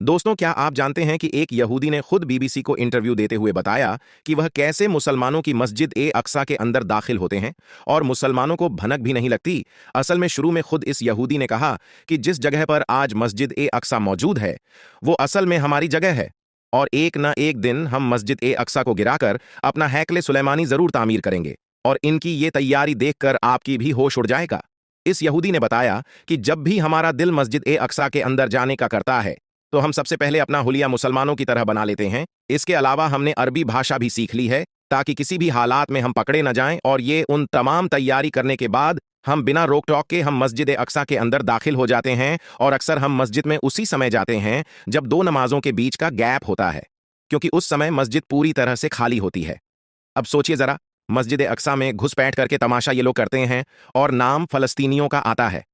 दोस्तों, क्या आप जानते हैं कि एक यहूदी ने खुद बीबीसी को इंटरव्यू देते हुए बताया कि वह कैसे मुसलमानों की मस्जिद ए अक्सा के अंदर दाखिल होते हैं और मुसलमानों को भनक भी नहीं लगती। असल में शुरू में खुद इस यहूदी ने कहा कि जिस जगह पर आज मस्जिद ए अक्सा मौजूद है वो असल में हमारी जगह है और एक न एक दिन हम मस्जिद ए अक्सा को गिराकर अपना हैकले सुलेमानी जरूर तामीर करेंगे और इनकी ये तैयारी देखकर आपकी भी होश उड़ जाएगा। इस यहूदी ने बताया कि जब भी हमारा दिल मस्जिद ए अक्सा के अंदर जाने का करता है तो हम सबसे पहले अपना हुलिया मुसलमानों की तरह बना लेते हैं। इसके अलावा हमने अरबी भाषा भी सीख ली है ताकि किसी भी हालात में हम पकड़े न जाएं, और ये उन तमाम तैयारी करने के बाद हम बिना रोक टोक के हम मस्जिद अक्सा के अंदर दाखिल हो जाते हैं। और अक्सर हम मस्जिद में उसी समय जाते हैं जब दो नमाजों के बीच का गैप होता है, क्योंकि उस समय मस्जिद पूरी तरह से खाली होती है। अब सोचिए जरा, मस्जिद अक्सा में घुसपैठ करके तमाशा ये लोग करते हैं और नाम फलस्तीनियों का आता है।